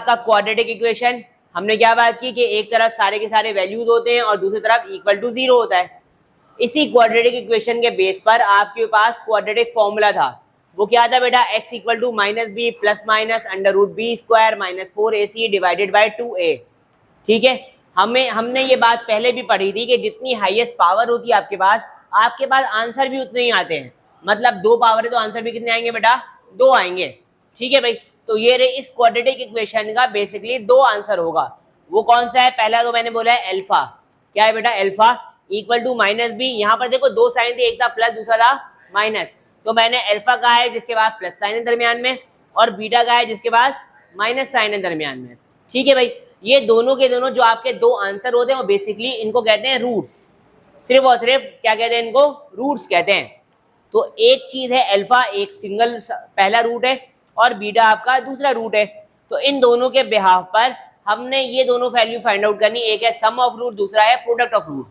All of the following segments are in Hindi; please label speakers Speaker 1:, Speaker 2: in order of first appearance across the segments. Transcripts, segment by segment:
Speaker 1: आपका क्वाड्रेटिक इक्वेशन। हमने क्या बात की कि एक तरफ सारे के सारे वैल्यूज होते हैं और दूसरी तरफ इक्वल टू 0 होता है। इसी क्वाड्रेटिक इक्वेशन के बेस पर आपके पास क्वाड्रेटिक फॉर्मूला था, वो क्या था बेटा, x equal to minus b plus minus under root b square minus 4ac divided by 2a। ठीक है, हमने ये बात पहले भी पढ़ी थी कि जितनी हाईएस्ट पावर होती है आपके पास आंसर भी उतने ही आते हैं। मतलब 2 पावर है तो आंसर भी कितने आएंगे बेटा, 2 आएंगे। ठीक है भाई, तो ये रहे इस क्वाड्रेटिक इक्वेशन का बेसिकली 2 आंसर होगा। वो कौन सा है, पहला तो मैंने बोला है अल्फा। क्या है बेटा, alpha equal to minus b. यहाँ पर देखो 2 साइन थे, एक था प्लस दूसरा था माइनस, तो मैंने अल्फा कहा है जिसके बाद प्लस साइन है दरमियान में, और बीटा का है जिसके पास माइनस साइन है दरमियान में। ठीक है भाई, ये दोनों के दोनों जो आपके 2 आंसर होते हैं वो बेसिकली इनको कहते हैं रूट्स। सिर्फ और सिर्फ क्या कहते हैं, इनको रूट्स कहते हैं। तो एक चीज है अल्फा, एक सिंगल पहला रूट है, और बीटा आपका दूसरा रूट है। तो इन दोनों के बिहाफ पर हमने ये दोनों वैल्यू फाइंड आउट करनी, एक है सम ऑफ रूट, दूसरा है प्रोडक्ट ऑफ रूट।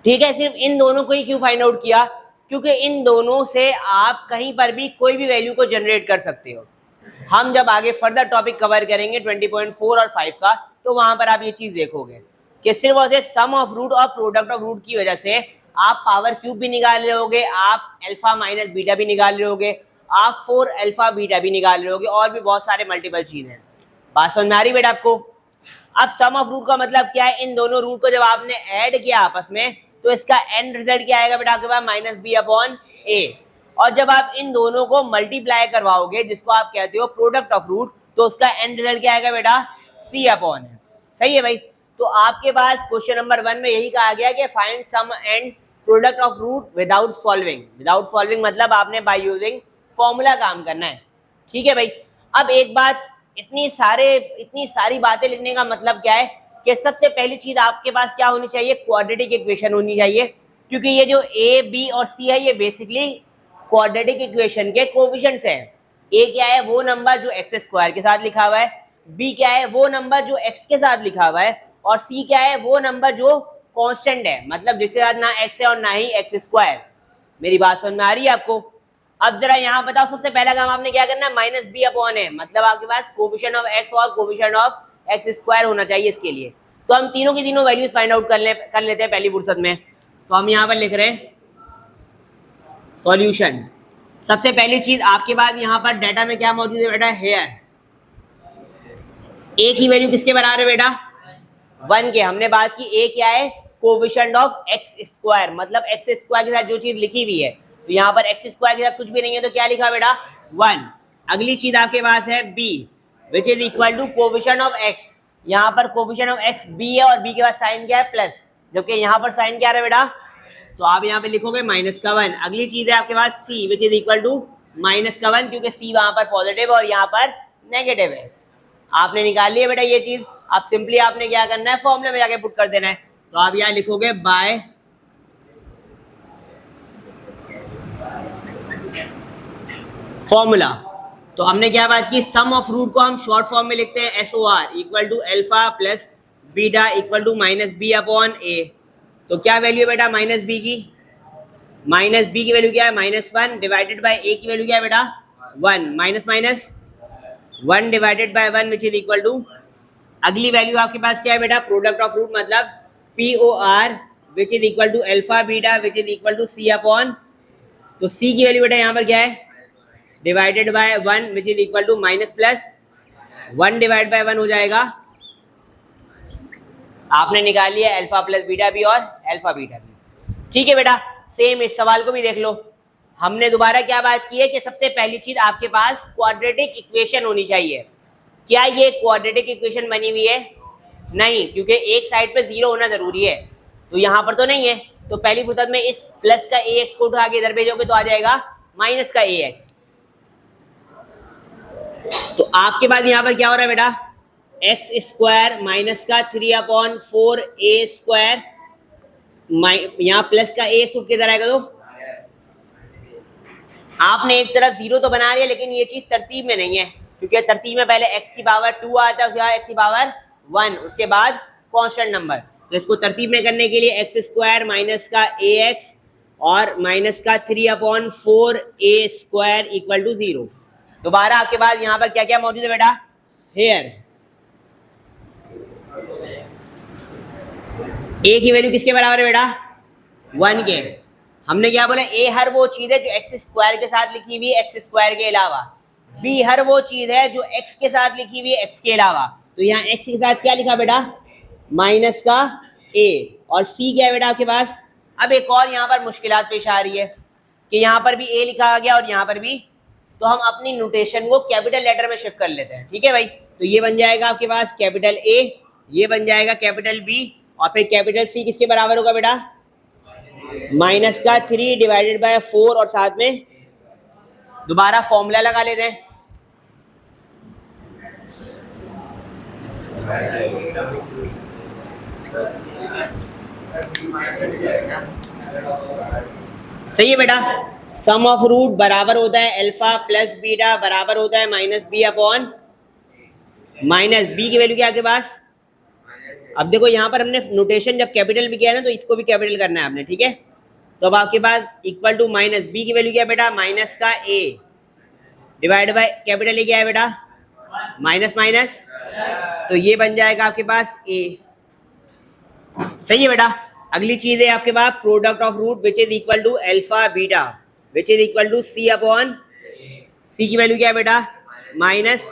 Speaker 1: ठीक है, सिर्फ इन दोनों को ही क्यों फाइंड आउट किया, क्योंकि इन दोनों से आप कहीं पर भी कोई भी वैल्यू को जनरेट कर सकते हो। हम जब आगे फर्दर टॉपिक कवर करेंगे 20.4 और 5 का, तो वहां पर आप ये चीज देखोगे कि सिर्फ और सिर्फ सम ऑफ रूट और प्रोडक्ट ऑफ रूट की वजह से आप पावर क्यूब भी निकाल रहे होगे, आप अल्फा माइनस बीटा भी निकाल रहे होगे, आप 4 अल्फा बीटा भी निकाल रहे होगे, और भी बहुत सारे मल्टीपल चीज हैं। बात समझ में आ रही बेटा आपको। अब सम ऑफ रूट का मतलब क्या है, इन दोनों रूट को जब आपने ऐड किया आपस में तो इसका एंड रिजल्ट क्या आएगा बेटा आपके पास, माइनस बी अपॉन ए। और जब आप इन दोनों को मल्टीप्लाई करवाओगे जिसको आप कहते हो प्रोडक्ट ऑफ रूट, तो उसका एंड रिजल्ट क्या आएगा बेटा, सी अपॉन है। सही है भाई, तो आपके पास क्वेश्चन नंबर 1 में यही कहा गया कि find sum and product of root without solving. Without solving मतलब आपने बाय यूजिंग फॉर्मूला काम करना है। ठीक है भाई, अब एक बात, इतनी सारी बातें लिखने का मतलब क्या है कि सबसे पहली चीज आपके पास क्या होनी चाहिए, क्वाड्रेटिक इक्वेशन होनी चाहिए। क्योंकि ये जो ए बी और सी है ये बेसिकली क्वाड्रेटिक इक्वेशन के कोएफिशिएंट्स हैं। ए क्या है, वो नंबर जो एक्स स्क्वायर के साथ लिखा हुआ है, बी क्या है, वो नंबर जो एक्स के साथ लिखा हुआ है, और सी क्या है, वो नंबर जो कांस्टेंट है, मतलब जिसके साथ ना एक्स है और ना ही एक्स स्क्वायर। मेरी बात समझ में आ रही है आपको। अब जरा यहाँ बताओ, सबसे पहला काम आपने क्या करना है, माइनस बी अपॉन है, मतलब आपके पास कोएफिशिएंट ऑफ एक्स और कोएफिशिएंट ऑफ एक्स स्क्वायर होना चाहिए इसके लिए। तो हम तीनों की तीनों वैल्यूज फाइंड आउट कर लेते हैं पहली फुर्सत में। तो हम यहाँ पर लिख रहे हैं सॉल्यूशन। सबसे पहली चीज आपके पास यहाँ पर डाटा में क्या मौजूद है बेटा, हेयर। ए की वैल्यू किसके बराबर है बेटा, 1 के। हमने बात की ए क्या है, कोएफिशिएंट ऑफ एक्स स्क्वायर, मतलब एक्स स्क्वायर के साथ जो चीज लिखी हुई है, तो यहाँ पर एक्स स्क्वायर के साथ कुछ भी नहीं है तो क्या लिखा बेटा, 1। अगली चीज आपके पास है b which is equal to coefficient of x. यहाँ पर कोएफिशिएंट ऑफ एक्स बी है और बी के बाद साइन क्या है, प्लस, जबकि यहाँ पर साइन क्या है बेटा, तो आप यहाँ पे लिखोगे माइनस का 1। अगली चीज है आपके पास c which is equal to minus का 1, क्योंकि सी वहां पर पॉजिटिव और यहाँ पर नेगेटिव है। आपने निकाल लिया बेटा ये चीज। अब सिंपली आपने क्या करना है, फॉर्मूले में जाके पुट कर देना है। तो आप यहाँ लिखोगे बाय फॉर्मूला। तो हमने क्या बात की, सम ऑफ रूट को हम शॉर्ट फॉर्म में लिखते हैं SOR equal to alpha plus beta equal to minus b upon a. तो क्या वैल्यू है बेटा माइनस बी की, माइनस बी की वैल्यू क्या है, -1 डिवाइडेड बाय ए की वैल्यू क्या है बेटा, 1, minus minus 1 divided by 1 which is equal to, अगली वैल्यू आपके पास क्या है बेटा, प्रोडक्ट ऑफ रूट मतलब POR which is equal to alpha beta which is equal to C upon, तो सी की वैल्यू बेटा यहाँ पर क्या है, divided by 1 which is equal to minus plus 1 divide by 1 हो जाएगा। आपने निकाल लिया अल्फा प्लस बीटा भी और अल्फा बीटा भी। ठीक है बेटा, सेम इस सवाल को भी देख लो। हमने दोबारा क्या बात की है कि सबसे पहली चीज आपके पास क्वाड्रेटिक इक्वेशन होनी चाहिए। क्या ये क्वाड्रेटिक इक्वेशन बनी हुई है, नहीं, क्योंकि एक साइड पे 0 होना जरूरी है, तो यहाँ पर तो नहीं है। तो पहली फुर्सत में इस प्लस का ax को उठा के इधर भेजोगे तो आ जाएगा माइनस का ax। तो आपके पास यहाँ पर क्या हो रहा है बेटा, एक्स स्क्वायर माइनस का 3/4 a स्क्वायर, यहाँ प्लस का ax उठ के इधर आएगा। तो आपने एक तरफ 0 तो बना लिया, लेकिन ये चीज तरतीब में नहीं है, क्योंकि तरतीब में पहले x की पावर 2 आता है, उसके बाद x की पावर 1, उसके बाद कांस्टेंट नंबर। तो इसको तरतीब में करने के लिए एक्स स्क्वायर माइनस का ax और माइनस का 3/4 a स्क्वायर इक्वल टू 0। दोबारा आपके पास यहाँ पर क्या क्या मौजूद है बेटा, हेयर ए की वैल्यू किसके बराबर है बेटा? 1 के। हमने क्या बोला? ए हर वो चीज है जो एक्स स्क्वायर के साथ लिखी हुई है एक्स स्क्वायर के अलावा। बी हर वो चीज है जो एक्स के साथ लिखी हुई है एक्स के अलावा। तो यहाँ एक्स के साथ क्या लिखा बेटा? माइनस का ए। और सी क्या है बेटा आपके पास? अब एक और यहाँ पर मुश्किलात पेश आ रही है कि यहाँ पर भी ए लिखा गया और यहाँ पर भी, तो हम अपनी नोटेशन को कैपिटल लेटर में शिफ्ट कर लेते हैं। ठीक है भाई, तो ये बन जाएगा आपके पास कैपिटल ए, ये बन जाएगा कैपिटल बी, और फिर कैपिटल सी किसके बराबर होगा बेटा? माइनस का 3 डिवाइडेड बाय 4, और साथ में दोबारा फॉर्मूला लगा लेते हैं। सही है बेटा, सम ऑफ रूट बराबर होता है अल्फा प्लस बीटा बराबर होता है minus b upon minus b की वैल्यू क्या आपके पास? अब देखो यहाँ पर हमने नोटेशन जब कैपिटल भी किया है ना, तो इसको भी कैपिटल करना है आपने। ठीक है, तो अब आपके पास इक्वल टू माइनस बी की वैल्यू क्या है बेटा? माइनस का ए डिवाइड बाय कैपिटल ए क्या है बेटा? माइनस माइनस, तो ये बन जाएगा आपके पास ए। सही है बेटा। अगली चीज है आपके पास product of root which is equal to alpha beta which is equal to C upon c की वैल्यू क्या है बेटा? माइनस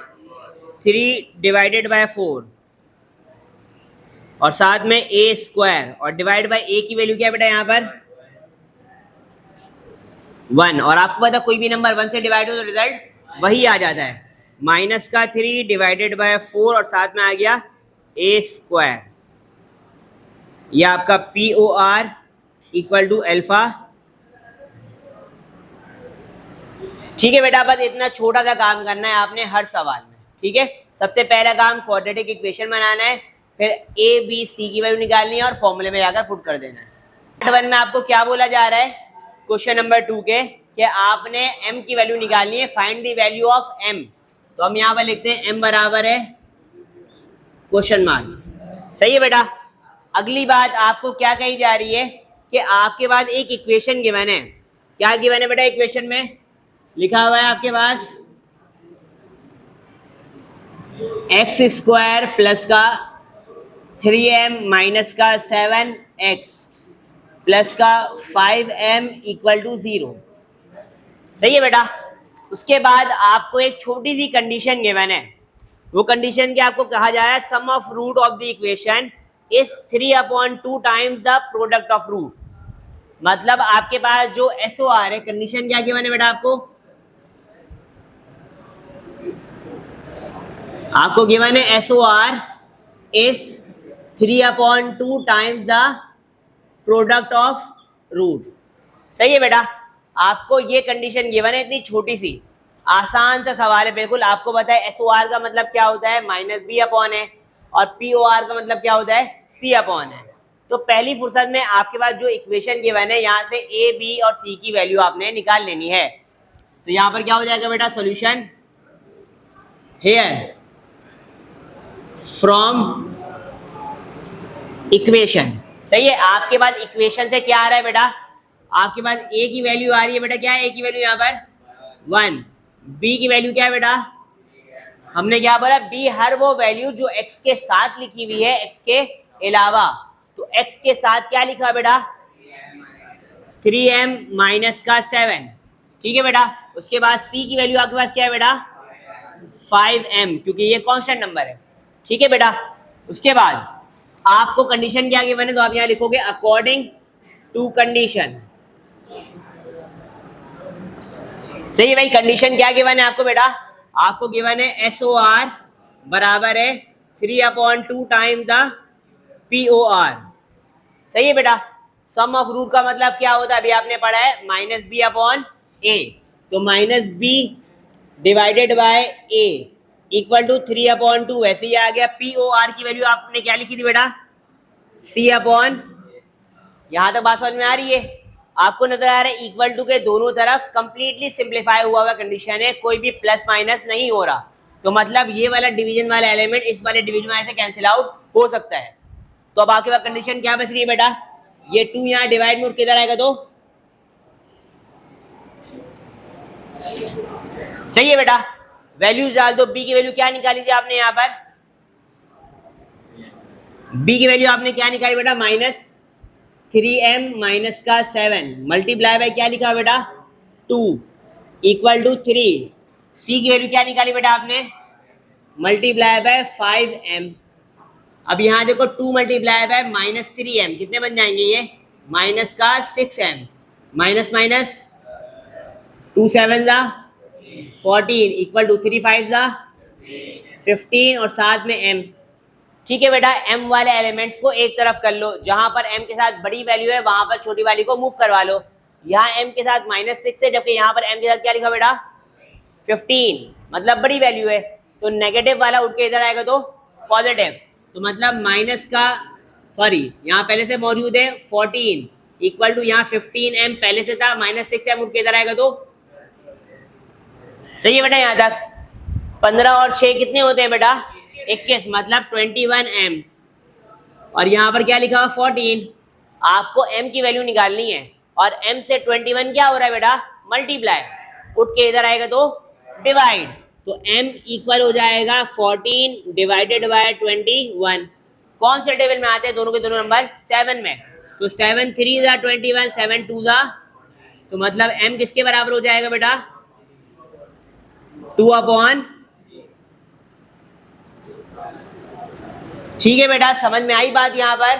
Speaker 1: 3 डिवाइडेड बाय 4, और साथ में ए स्क्वायर, और डिवाइड बाय ए की वैल्यू क्या है बेटा? यहाँ पर 1, और आपको पता कोई भी नंबर 1 से डिवाइड हो तो रिजल्ट वही आ जाता है। माइनस का 3 डिवाइडेड बाय 4, और साथ में आ गया ए स्क्वायर। यह आपका P O R equal to alpha. ठीक है बेटा, बस इतना छोटा सा काम करना है आपने हर सवाल में। ठीक है, सबसे पहला काम क्वाड्रेटिक इक्वेशन बनाना है, फिर ए बी सी की वैल्यू निकालनी है और फॉर्मूले में जाकर पुट कर देना है। पार्ट 1 में आपको क्या बोला जा रहा है क्वेश्चन नंबर 2 के, कि आपने m की वैल्यू निकालनी है, find the value of m। तो हम यहाँ पर लिखते हैं m बराबर है क्वेश्चन मार्क। सही है बेटा। अगली बात आपको क्या कही जा रही है कि आपके पास एक इक्वेशन गिवन है। क्या गिवन है बेटा? इक्वेशन में लिखा हुआ है आपके पास एक्स स्क्वायर प्लस का 3m माइनस का 7x प्लस का 5m इक्वल टू 0। सही है बेटा। उसके बाद आपको एक छोटी सी कंडीशन गिवन है। वो कंडीशन क्या आपको कहा जा रहा है? Sum of root of the equation is 3/2 times the product of root. मतलब आपके पास जो SOR है, कंडीशन क्या गिवन है बेटा? आपको गिवन है SOR is 3/2 times the product of root. सही है बेटा। आपको ये कंडीशन गिवन है, इतनी छोटी सी आसान सा सवाल है बिल्कुल। आपको पता है SOR का मतलब क्या होता है? माइनस बी अपॉन है, और POR का मतलब क्या होता है? C अपॉन है। तो पहली फुर्सत में आपके पास जो इक्वेशन गिवन है, यहाँ से A, B और C की वैल्यू आपने निकाल लेनी है। तो यहाँ पर क्या हो जाएगा बेटा? Solution here from equation. सही है। आपके पास इक्वेशन से क्या आ रहा है बेटा? आपके पास A की वैल्यू आ रही है बेटा। क्या है A की वैल्यू? यहाँ पर 1। B की वैल्यू क्या है बेटा? हमने क्या बोला? B हर वो वैल्यू जो x के साथ लिखी हुई है x के अलावा। तो x के साथ क्या लिखा बेटा? 3m माइनस का 7। ठीक है बेटा। उसके बाद C की वैल्यू आपके पास क्या है बेटा? 5m, क्योंकि ये कांस्टेंट नंबर है। ठीक है बेटा। उसके बाद आपको कंडीशन क्या गिवन है? तो आप यहाँ लिखोगे अकॉर्डिंग टू कंडीशन। सही है भाई। कंडीशन क्या गिवन है आपको बेटा? आपको गिवन है SOR बराबर है 3/2 टाइम्स द POR। सही है बेटा। सम ऑफ रूट का मतलब क्या होता है? अभी आपने पढ़ा है माइनस बी अपॉन ए। तो minus b divided by a equal to 3/2। वैसे ही आ गया। POR की वैल्यू आपने क्या लिखी थी बेटा? C upon. यहां तक बात समझ में आ रही है? आपको नजर आ रहा है इक्वल टू के दोनों तरफ कंप्लीटली सिंप्लीफाई हुआ कंडीशन है, कोई भी प्लस माइनस नहीं हो रहा। तो मतलब ये वाला डिवीजन वाला एलिमेंट इस वाले डिवीजन वाले से कैंसिल आउट हो सकता है। तो अब आपके पास कंडीशन क्या बच रही है बेटा? ये 2 यहाँ डिवाइड में किधर आएगा? तो सही है बेटा। वैल्यूज डाल दो। बी की वैल्यू क्या निकाली थी आपने यहाँ पर? बी की वैल्यू आपने क्या निकाली बेटा? -3m माइनस का 7 मल्टीप्लाई बाय क्या लिखा बेटा? 2 इक्वल टू 3। सी की वैल्यू क्या निकाली बेटा आपने? Multiply by 5m। अब यहाँ देखो 2 मल्टीप्लाई बाय -3m कितने बन जाएंगे ये? माइनस का 6m माइनस माइनस 2 7 जा 14 इक्वल टू 3 5 जा 15 और साथ में m। ठीक है बेटा, m वाले एलिमेंट्स को एक तरफ कर लो, जहां पर m के साथ बड़ी वैल्यू है वहां पर छोटी वाली को मूव करवा लो। यहाँ m के साथ -6 है, जबकि यहाँ पर m के साथ क्या लिखा बेटा? 15 मतलब बड़ी वैल्यू है, तो नेगेटिव वाला उठ के इधर आएगा तो पॉजिटिव। तो मतलब माइनस का सॉरी यहाँ पहले से मौजूद है 14 इक्वल टू यहाँ 15m पहले से था, -6m उठ के इधर आएगा तो सही है बेटा। यहाँ तक 15 और 6 कितने होते हैं बेटा? 21 मतलब 21m। और यहाँ पर क्या लिखा हुआ? 14। आपको m की वैल्यू निकालनी है और m से 21 क्या हो रहा है बेटा? मल्टीप्लाई, उठ के इधर आएगा तो डिवाइड। तो m इक्वल हो जाएगा 14 डिवाइडेड बाय 21। कौन से टेबल में आते हैं दोनों के दोनों नंबर? 7 में। तो 7 3 जा 21, 7 2 जा, तो मतलब m किसके बराबर हो जाएगा बेटा? 2/। ठीक है बेटा, समझ में आई बात यहाँ पर?